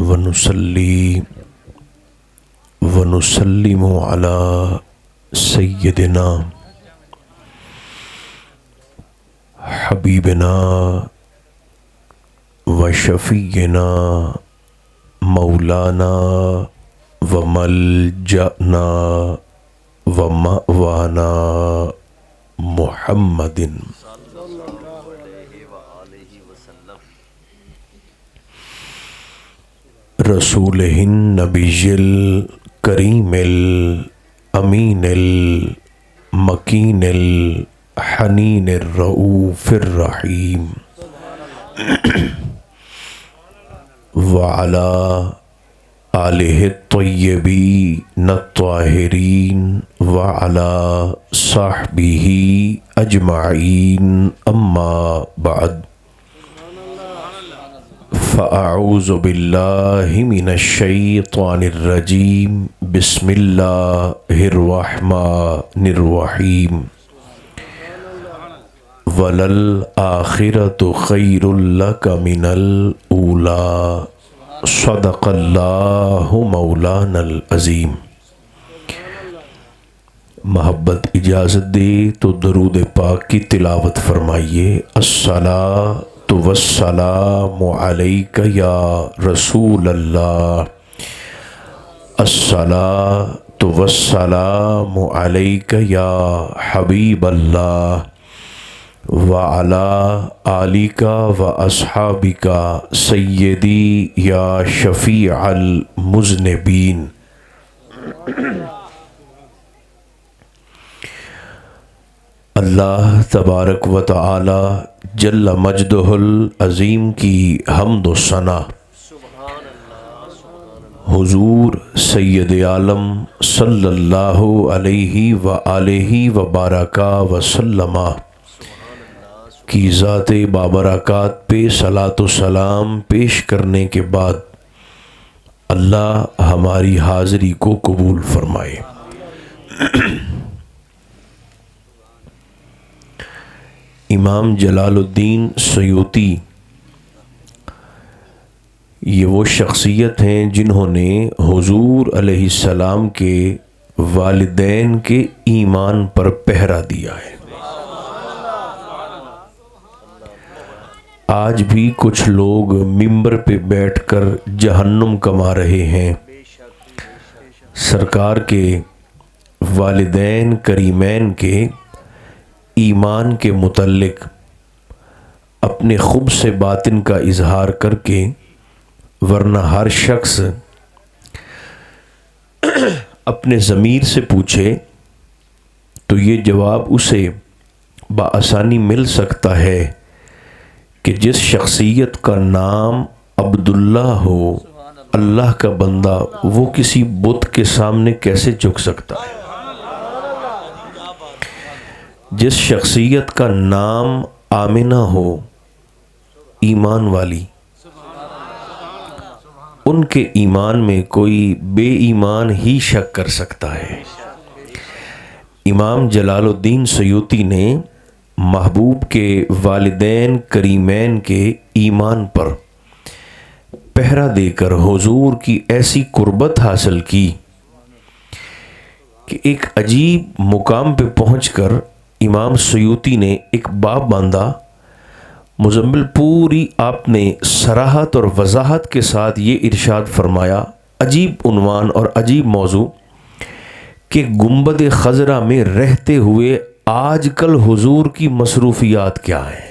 ونصلي ونسلم على سيدنا حبيبنا وشفينا مولانا وملجأنا ومأوانا محمد رسوله النبي الكريم الأمين المكين الحنين الرؤوف الرحيم وعلى آله الطيبين الطاهرين وعلى صحبه أجمعين أما بعد فأعوذ بالله من الشيطان الرجيم بسم الله الرحمن الرحيم وَلَلْآخِرَةُ خَيْرٌ لَكَ مِنَ الْأُولَى صدق اللہ مولانا العظیم۔ محبت اجازت دے تو درود پاک کی تلاوت فرمائیے۔ الصلاۃ والسلام علیک یا رسول اللہ، الصلاۃ والسلام علیک یا حبیب اللہ، وعلی آلک و اصحابک سیدی یا شفیع المذنبین۔ اللہ تبارک و تعالی جل مجدہ العظیم کی حمد و ثنا حضور سید عالم صلی اللہ علیہ وآلہ وبارک وسلم کی ذات بابرکات پہ صلاۃ و سلام پیش کرنے کے بعد اللہ ہماری حاضری کو قبول فرمائے۔ امام جلال الدین سیوطی یہ وہ شخصیت ہیں جنہوں نے حضور علیہ السلام کے والدین کے ایمان پر پہرا دیا ہے۔ آج بھی کچھ لوگ ممبر پہ بیٹھ کر جہنم کما رہے ہیں۔ سرکار کے والدین کریمین کے ایمان کے متعلق اپنے خوب سے باطن کا اظہار کر کے، ورنہ ہر شخص اپنے ضمیر سے پوچھے تو یہ جواب اسے بآسانی مل سکتا ہے کہ جس شخصیت کا نام عبداللہ ہو، اللہ کا بندہ، وہ کسی بت کے سامنے کیسے جھک سکتا ہے؟ جس شخصیت کا نام آمنہ ہو، ایمان والی، ان کے ایمان میں کوئی بے ایمان ہی شک کر سکتا ہے۔ امام جلال الدین سیوطی نے محبوب کے والدین کریمین کے ایمان پر پہرا دے کر حضور کی ایسی قربت حاصل کی کہ ایک عجیب مقام پہ پہنچ کر امام سیوطی نے ایک باب باندھا۔ مزمل پوری آپ نے صراحت اور وضاحت کے ساتھ یہ ارشاد فرمایا، عجیب عنوان اور عجیب موضوع، کہ گنبد خضرا میں رہتے ہوئے آج کل حضور کی مصروفیات کیا ہیں۔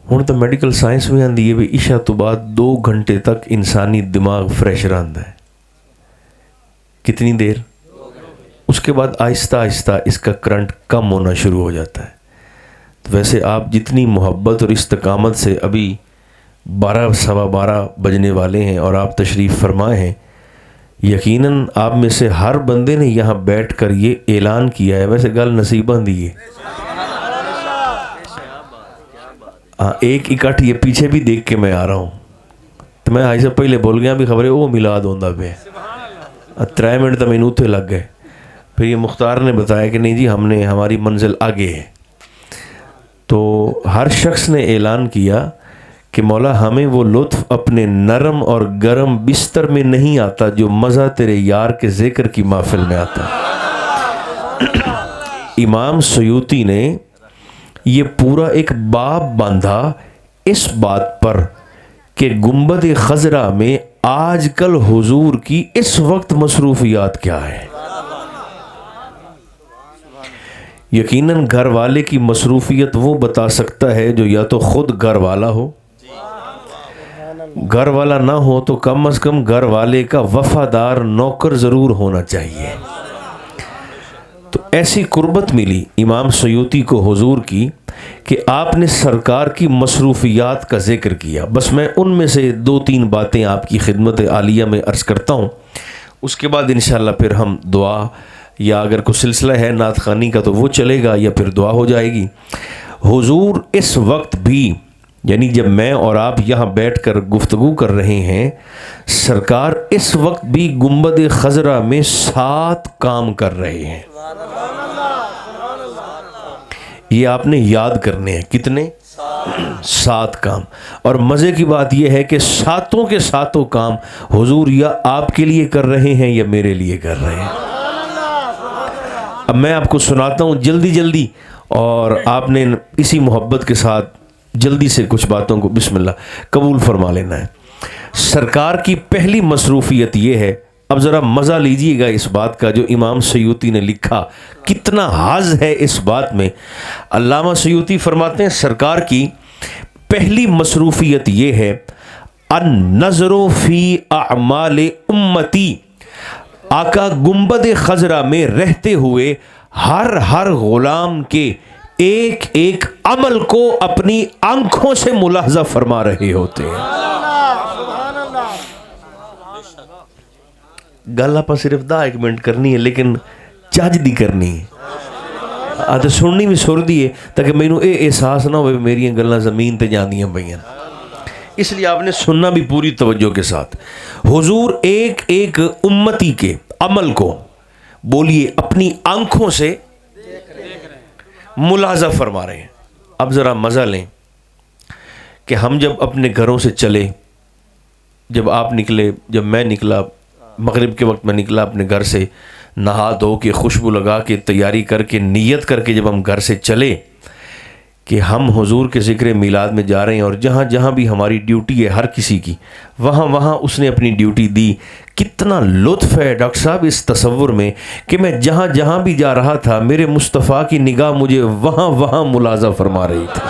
ہوں تو میڈیکل سائنس میں آندی ہے بھی عشاء تو بعد 2 گھنٹے تک انسانی دماغ فریش رہتا ہے۔ کتنی دیر؟ اس کے بعد آہستہ آہستہ اس کا کرنٹ کم ہونا شروع ہو جاتا ہے۔ تو ویسے آپ جتنی محبت اور استقامت سے ابھی 12 سوا 12 بجنے والے ہیں اور آپ تشریف فرمائے ہیں، یقیناً آپ میں سے ہر بندے نے یہاں بیٹھ کر یہ اعلان کیا ہے، ویسے گل نصیباں دی ہے۔ ایک اکٹھ یہ پیچھے بھی دیکھ کے میں آ رہا ہوں تو میں آئی سے پہلے بول گیا بھی خبریں وہ میلاد ہوندہ پہ 3 منٹ تو مینوں اتنے لگ گئے۔ پھر یہ مختار نے بتایا کہ نہیں جی ہماری منزل آگے ہے۔ تو ہر شخص نے اعلان کیا کہ مولا ہمیں وہ لطف اپنے نرم اور گرم بستر میں نہیں آتا جو مزہ تیرے یار کے ذکر کی محفل میں آتا. امام سیوطی نے یہ پورا ایک باب باندھا اس بات پر کہ گنبد خضرا میں آج کل حضور کی اس وقت مصروفیات کیا ہے. یقیناً گھر والے کی مصروفیت وہ بتا سکتا ہے جو یا تو خود گھر والا ہو, گھر والا نہ ہو تو کم از کم گھر والے کا وفادار نوکر ضرور ہونا چاہیے. تو ایسی قربت ملی امام سیوطی کو حضور کی کہ آپ نے سرکار کی مصروفیات کا ذکر کیا. بس میں ان میں سے 2-3 باتیں آپ کی خدمت عالیہ میں عرض کرتا ہوں, اس کے بعد انشاءاللہ پھر ہم دعا یا اگر کوئی سلسلہ ہے نعت خوانی کا تو وہ چلے گا یا پھر دعا ہو جائے گی. حضور اس وقت بھی, یعنی جب میں اور آپ یہاں بیٹھ کر گفتگو کر رہے ہیں, سرکار اس وقت بھی گنبد خضرا میں 7 کام کر رہے ہیں. یہ آپ نے یاد کرنے ہیں. کتنے؟ 7 کام. اور مزے کی بات یہ ہے کہ 7 کے 7 کام حضور یا آپ کے لیے کر رہے ہیں یا میرے لیے کر رہے ہیں. اب میں آپ کو سناتا ہوں جلدی جلدی, اور آپ نے اسی محبت کے ساتھ جلدی سے کچھ باتوں کو بسم اللہ قبول فرما لینا ہے. سرکار کی پہلی مصروفیت یہ ہے, اب ذرا مزہ لیجئے گا اس بات کا جو امام سیوطی نے لکھا, کتنا حظ ہے اس بات میں. علامہ سیوطی فرماتے ہیں سرکار کی پہلی مصروفیت یہ ہے النظر فی اعمال امتی. آقا گنبد خضرا میں رہتے ہوئے ہر غلام کے ایک ایک عمل کو اپنی آنکھوں سے ملاحظہ فرما رہے ہوتے ہیں. گل آپ صرف 1 منٹ کرنی ہے لیکن چج دی کرنی ہے. آتے سننی بھی سر دی ہے تاکہ مینوں اے احساس نہ ہوئے میری گلاں زمین تے جاندیاں پئیاں, اس لیے آپ نے سننا بھی پوری توجہ کے ساتھ. حضور ایک ایک امتی کے عمل کو بولیے اپنی آنکھوں سے ملاحظہ فرما رہے ہیں. اب ذرا مزہ لیں کہ ہم جب اپنے گھروں سے چلے, جب آپ نکلے, جب میں نکلا, مغرب کے وقت میں نکلا اپنے گھر سے, نہا دھو کے خوشبو لگا کے تیاری کر کے نیت کر کے جب ہم گھر سے چلے کہ ہم حضور کے ذکر میلاد میں جا رہے ہیں, اور جہاں جہاں بھی ہماری ڈیوٹی ہے ہر کسی کی, وہاں وہاں اس نے اپنی ڈیوٹی دی. کتنا لطف ہے ڈاکٹر صاحب اس تصور میں کہ میں جہاں جہاں بھی جا رہا تھا میرے مصطفیٰ کی نگاہ مجھے وہاں وہاں ملاحظہ فرما رہی تھی.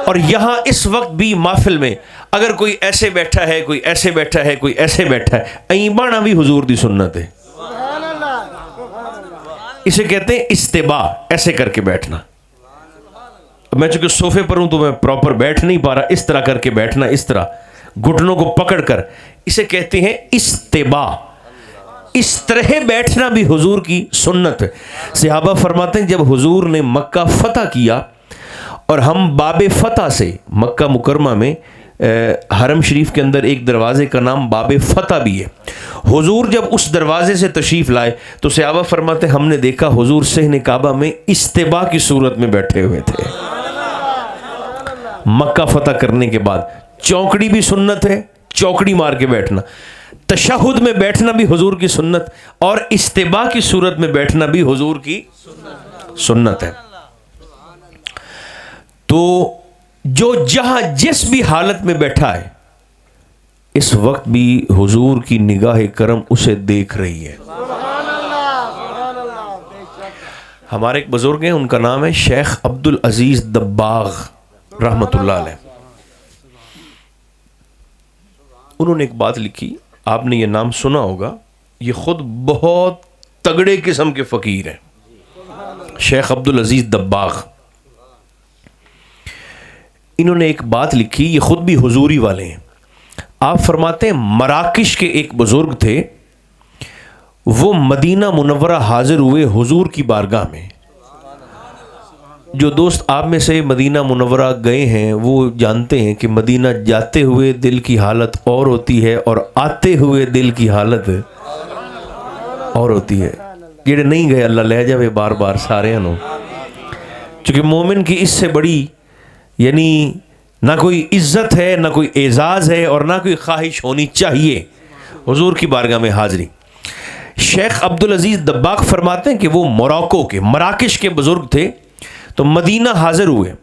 اور یہاں اس وقت بھی محفل میں اگر کوئی ایسے بیٹھا ہے, کوئی ایسے بیٹھا ہے, کوئی ایسے بیٹھا ہے, ایبانا بھی حضور دی سنت ہے. اسے کہتے ہیں استباء, ایسے کر کے بیٹھنا. میں چونکہ صوفے پر ہوں تو میں پراپر بیٹھ نہیں پا رہا, اس طرح کر کے بیٹھنا, اس طرح گھٹنوں کو پکڑ کر, اسے کہتے ہیں استباء. اس طرح بیٹھنا بھی حضور کی سنت ہے. صحابہ فرماتے ہیں جب حضور نے مکہ فتح کیا اور ہم باب فتح سے, مکہ مکرمہ میں حرم شریف کے اندر ایک دروازے کا نام باب فتح بھی ہے, حضور جب اس دروازے سے تشریف لائے تو صحابہ فرماتے ہیں ہم نے دیکھا حضور صحن کعبہ میں استباء کی صورت میں بیٹھے ہوئے تھے. مکہ فتح کرنے کے بعد چوکڑی بھی سنت ہے, چوکڑی مار کے بیٹھنا. تشہد میں بیٹھنا بھی حضور کی سنت, اور استباء کی صورت میں بیٹھنا بھی حضور کی سنت ہے. تو جو جہاں جس بھی حالت میں بیٹھا ہے اس وقت بھی حضور کی نگاہ کرم اسے دیکھ رہی ہے. ہمارے ایک بزرگ ہیں, ان کا نام ہے شیخ عبدالعزیز دباغ رحمۃ اللہ علیہ. انہوں نے ایک بات لکھی, آپ نے یہ نام سنا ہوگا, یہ خود بہت تگڑے قسم کے فقیر ہیں, شیخ عبدالعزیز دباغ. انہوں نے ایک بات لکھی, یہ خود بھی حضوری والے ہیں. آپ فرماتے ہیں مراکش کے ایک بزرگ تھے, وہ مدینہ منورہ حاضر ہوئے حضور کی بارگاہ میں. جو دوست آپ میں سے مدینہ منورہ گئے ہیں وہ جانتے ہیں کہ مدینہ جاتے ہوئے دل کی حالت اور ہوتی ہے اور آتے ہوئے دل کی حالت اور ہوتی ہے. جڑے نہیں گئے اللہ لے جاوے بار بار سارے نو. چونکہ مومن کی اس سے بڑی یعنی نہ کوئی عزت ہے، نہ کوئی اعزاز ہے، اور نہ کوئی خواہش ہونی چاہیے حضور کی بارگاہ میں حاضری۔ شیخ عبدالعزیز دباغ فرماتے ہیں کہ وہ موراکو کے، مراکش کے بزرگ تھے، تو مدینہ حاضر ہوئے،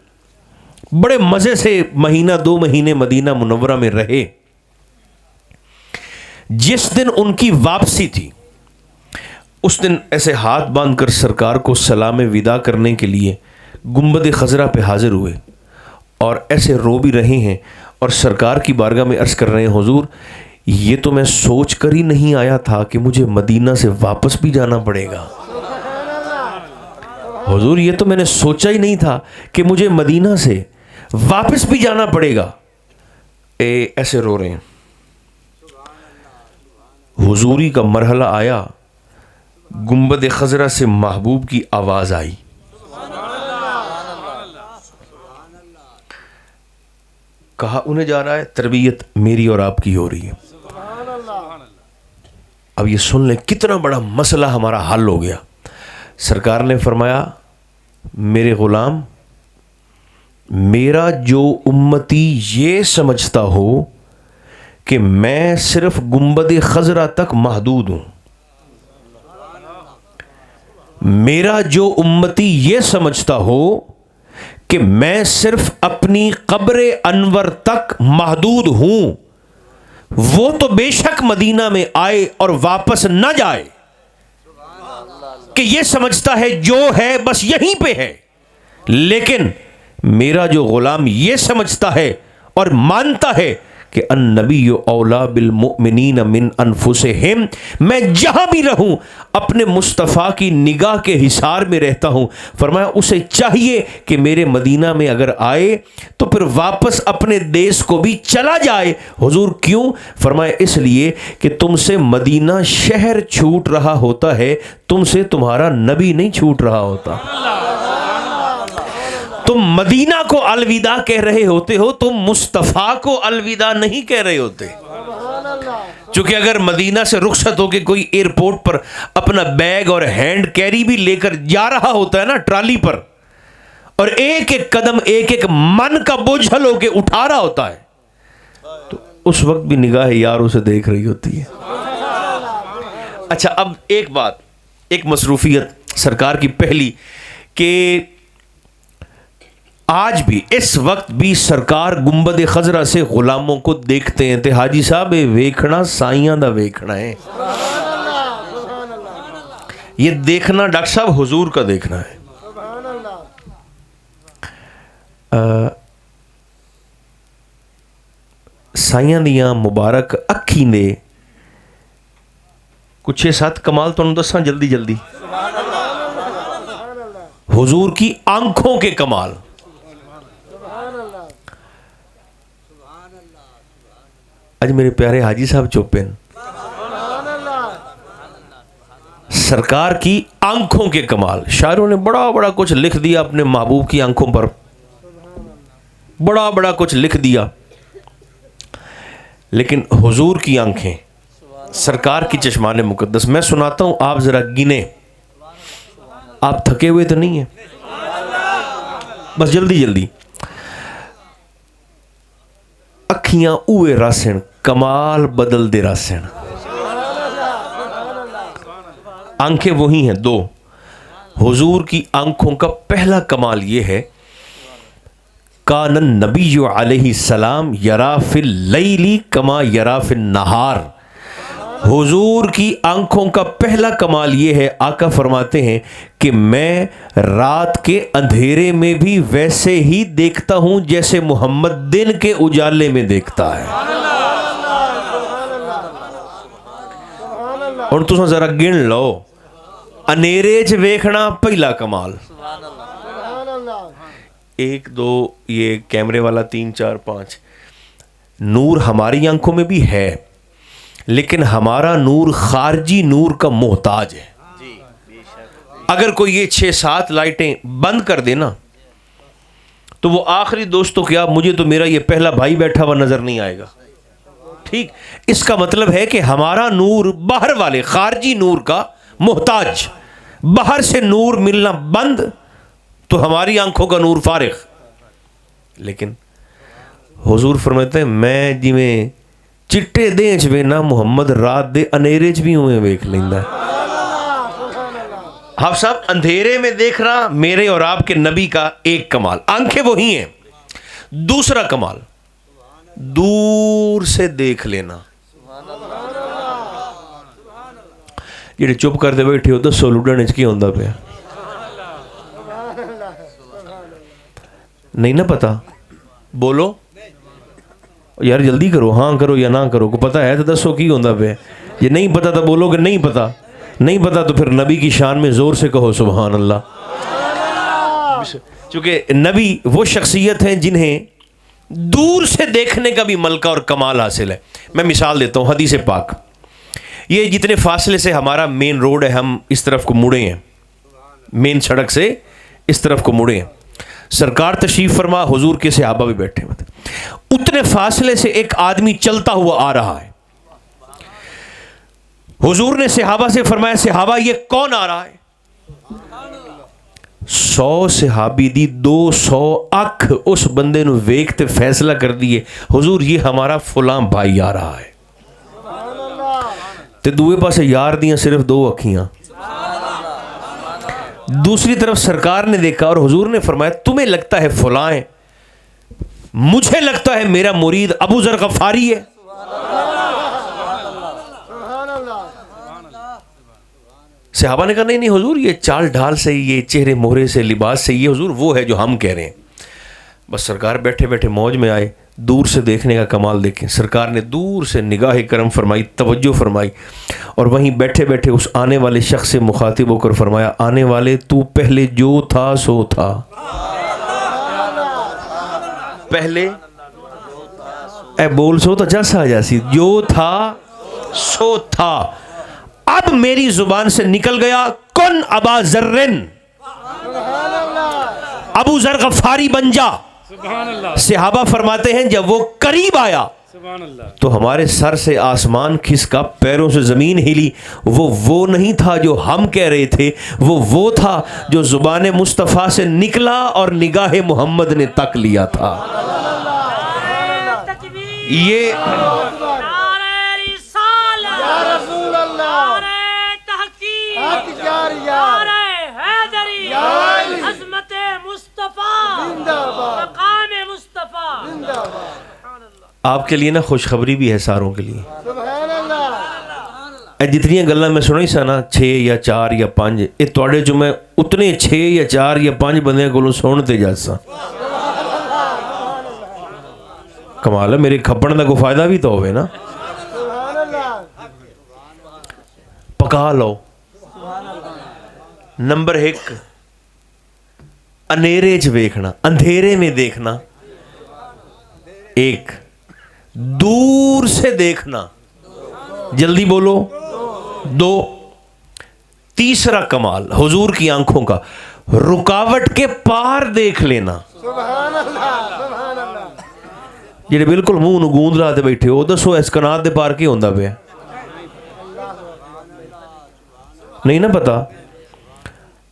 بڑے مزے سے مہینہ 2 مہینے مدینہ منورہ میں رہے۔ جس دن ان کی واپسی تھی اس دن ایسے ہاتھ باندھ کر سرکار کو سلام وداع کرنے کے لیے گنبد خضرا پہ حاضر ہوئے، اور ایسے رو بھی رہے ہیں اور سرکار کی بارگاہ میں عرض کر رہے ہیں حضور یہ تو میں سوچ کر ہی نہیں آیا تھا کہ مجھے مدینہ سے واپس بھی جانا پڑے گا۔ حضور یہ تو میں نے سوچا ہی نہیں تھا کہ مجھے مدینہ سے واپس بھی جانا پڑے گا۔ ایسے رو رہے ہیں۔ حضوری کا مرحلہ آیا، گنبد خضرا سے محبوب کی آواز آئی، کہا انہیں جا رہا ہے، تربیت میری اور آپ کی ہو رہی ہے۔ اب یہ سن لیں کتنا بڑا مسئلہ ہمارا حل ہو گیا۔ سرکار نے فرمایا میرے غلام، میرا جو امتی یہ سمجھتا ہو کہ میں صرف گنبد خضرا تک محدود ہوں، میرا جو امتی یہ سمجھتا ہو کہ میں صرف اپنی قبر انور تک محدود ہوں، وہ تو بے شک مدینہ میں آئے اور واپس نہ جائے، کہ یہ سمجھتا ہے جو ہے بس یہیں پہ ہے۔ لیکن میرا جو غلام یہ سمجھتا ہے اور مانتا ہے کہ النبی اولا بالمؤمنین من انفسہم، میں جہاں بھی رہوں اپنے مصطفیٰ کی نگاہ کے حصار میں رہتا ہوں، فرمایا اسے چاہیے کہ میرے مدینہ میں اگر آئے تو پھر واپس اپنے دیس کو بھی چلا جائے۔ حضور کیوں؟ فرمایا اس لیے کہ تم سے مدینہ شہر چھوٹ رہا ہوتا ہے، تم سے تمہارا نبی نہیں چھوٹ رہا ہوتا۔ تم مدینہ کو الوداع کہہ رہے ہوتے ہو، تم مصطفیٰ کو الوداع نہیں کہہ رہے ہوتے۔ چونکہ اگر مدینہ سے رخصت ہو کے کوئی ایئرپورٹ پر اپنا بیگ اور ہینڈ کیری بھی لے کر جا رہا ہوتا ہے نا ٹرالی پر، اور ایک ایک قدم ایک ایک من کا بوجھل ہو کے اٹھا رہا ہوتا ہے، تو اس وقت بھی نگاہ یار اسے دیکھ رہی ہوتی ہے۔ اچھا اب ایک بات، ایک مصروفیت سرکار کی پہلی، کہ آج بھی اس وقت بھی سرکار گنبد خضرا سے غلاموں کو دیکھتے ہیں تے حاجی صاحب ویکھنا سائیاں دا ویکھنا ہے، یہ دیکھنا ڈاکٹر صاحب حضور کا دیکھنا ہے۔ سائیاں دیاں مبارک اکھیں دے کچھ 6-7 کمال تو دساں جلدی جلدی۔ حضور کی آنکھوں کے کمال، آج میرے پیارے حاجی صاحب چوپن، سرکار کی آنکھوں کے کمال۔ شاعروں نے بڑا بڑا کچھ لکھ دیا اپنے محبوب کی آنکھوں پر، بڑا بڑا کچھ لکھ دیا، لیکن حضور کی آنکھیں، سرکار کی چشمان مقدس، میں سناتا ہوں آپ ذرا گنے، آپ تھکے ہوئے تو نہیں ہیں؟ بس جلدی جلدی۔ اکھیاں اوے راسن کمال بدل دے راسن، آنکھیں وہی ہیں 2۔ حضور کی آنکھوں کا پہلا کمال یہ ہے، کان النبی علیہ السلام یرا فی اللیل کما یرا فی النہار۔ حضور کی آنکھوں کا پہلا کمال یہ ہے، آقا فرماتے ہیں کہ میں رات کے اندھیرے میں بھی ویسے ہی دیکھتا ہوں جیسے محمد دن کے اجالے میں دیکھتا ہے۔ اور تساں ذرا گن لو، انیرے چ ویکھنا پہلا کمال، 1 2 یہ کیمرے والا 3 4 5۔ نور ہماری آنکھوں میں بھی ہے، لیکن ہمارا نور خارجی نور کا محتاج ہے۔ اگر کوئی یہ 6-7 لائٹیں بند کر دینا تو وہ آخری دوستوں کیا، مجھے تو میرا یہ پہلا بھائی بیٹھا ہوا نظر نہیں آئے گا۔ ٹھیک، اس کا مطلب ہے کہ ہمارا نور باہر والے خارجی نور کا محتاج، باہر سے نور ملنا بند تو ہماری آنکھوں کا نور فارغ. لیکن حضور فرماتے ہیں میں جی میں چٹے دیں چ وینا محمد رات دے انیرے چ بھی ہوئے ویکھ لیندا ہے. آپ صاحب اندھیرے میں دیکھنا میرے اور آپ کے نبی کا ایک کمال, آنکھیں وہی ہیں. دوسرا کمال دور سے دیکھ لینا. جڑے چپ کرتے بیٹھے ہو دسو لڈن چ کی ہوندا پیا, نہیں نہ پتا, بولو یار جلدی کرو, ہاں کرو یا نہ کرو, کو پتا ہے تو دسو کی ہوندا پیا. یہ نہیں پتا تو بولو کہ نہیں پتا, نہیں پتا تو پھر نبی کی شان میں زور سے کہو سبحان اللہ. چونکہ نبی وہ شخصیت ہیں جنہیں دور سے دیکھنے کا بھی ملکہ اور کمال حاصل ہے. میں مثال دیتا ہوں, حدیث پاک, یہ جتنے فاصلے سے ہمارا مین روڈ ہے, ہم اس طرف کو مڑے ہیں, مین سڑک سے اس طرف کو مڑے ہیں, سرکار تشریف فرما, حضور کے صحابہ بھی بیٹھے ہوتے, اتنے فاصلے سے ایک آدمی چلتا ہوا آ رہا ہے. حضور نے صحابہ سے فرمایا صحابہ یہ کون آ رہا ہے؟ 100 صحابی دی 200 اکھ اس بندے نو ویکھتے فیصلہ کر دیے حضور یہ ہمارا فلاں بھائی آ رہا ہے. تے دوئے پاسے یار دیاں صرف 2 اکھیاں. دوسری طرف سرکار نے دیکھا اور حضور نے فرمایا تمہیں لگتا ہے فلاں ہے, مجھے لگتا ہے میرا مرید ابو ذر غفاری ہے. صحابہ نے کہا نہیں حضور یہ چال ڈھال سے, یہ چہرے مہرے سے, لباس سے, یہ حضور وہ ہے جو ہم کہہ رہے ہیں. بس سرکار بیٹھے بیٹھے موج میں آئے, دور سے دیکھنے کا کمال دیکھیں. سرکار نے دور سے نگاہ کرم فرمائی, توجہ فرمائی, اور وہیں بیٹھے بیٹھے اس آنے والے شخص سے مخاطب ہو کر فرمایا آنے والے تو پہلے جو تھا سو تھا. پہلے اے بول سو تو جیسا آ جاسی, جو تھا سو تھا, اب میری زبان سے نکل گیا کن ابا ذرن, ابو ذر غفاری بن جا. صحابہ فرماتے ہیں جب وہ قریب آیا تو ہمارے سر سے آسمان کھسکا, پیروں سے زمین ہلی. وہ نہیں تھا جو ہم کہہ رہے تھے, وہ تھا جو زبان مصطفیٰ سے نکلا اور نگاہ محمد نے تک لیا تھا. یہ آپ کے لیے نا خوشخبری بھی ہے ساروں کے لیے. جتنی گلاں میں سنائی سا نا 6 یا 4 یا 5, یہ تواڈے جو میں اتنے 6 یا 4 یا 5 بندے کو سنتے جاسا. کمال ہے, میرے کھپن کا کوئی فائدہ بھی تو ہوئے نا. پکا لو. نمبر 1 انیرے چ ویکھنا, اندھیرے میں دیکھنا. 1 دور سے دیکھنا, جلدی بولو. 2 تیسرا کمال حضور کی آنکھوں کا, رکاوٹ کے پار دیکھ لینا. جڑے بالکل منہ نو گوند لاتے بیٹھے ہو دسو اس کنات دے پار کی ہوندا پیا, نہیں نہ پتا.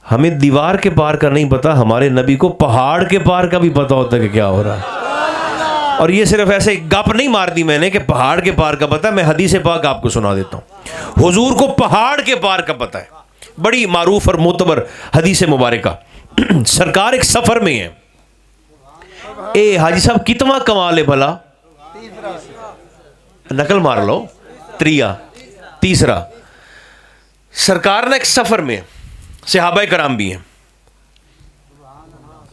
ہمیں دیوار کے پار کا نہیں پتا, ہمارے نبی کو پہاڑ کے پار کا بھی پتا ہوتا ہے کہ کیا ہو رہا ہے. اور یہ صرف ایسے گپ نہیں مار دی میں نے کہ پہاڑ کے پار کا پتا, میں حدیث پاک آپ کو سنا دیتا ہوں. حضور کو پہاڑ کے پار کا پتا ہے, بڑی معروف اور معتبر حدیث مبارکہ. سرکار ایک سفر میں ہے. اے حاجی صاحب کتنا کمال ہے بھلا, نقل مار لو. تیسرا سرکار نے ایک سفر میں, صحابہ کرام بھی ہیں.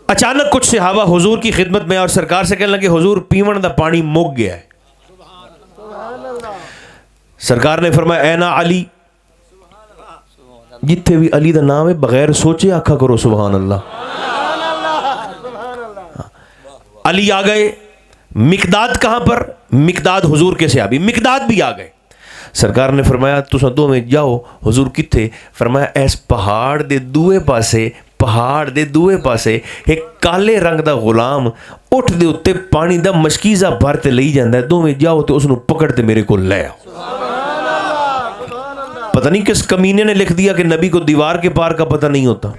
اچانک کچھ صحابہ حضور کی خدمت میں اور سرکار سے کہنے لگے حضور پیون دا پانی مک گیا ہے. سرکار نے فرمایا اے نا علی, جتھے بھی علی دا نام ہے بغیر سوچے آکھا کرو سبحان اللہ. علی آ گئے. مقداد کہاں پر؟ مقداد حضور کے صحابی, مقداد بھی آ گئے. سرکار نے فرمایا تساں دوویں جاؤ. حضور کتھے؟ فرمایا ایس پہاڑ دے دوئے پاسے ایک کالے رنگ دا غلام اٹھ دے اتے پانی دا مشکیزہ بھر تے لئی جاندا ہے, دوویں جاؤ تے اس نو پکڑ تے میرے کو لے آؤ. پتہ نہیں کس کمینے نے لکھ دیا کہ نبی کو دیوار کے پار کا پتہ نہیں ہوتا.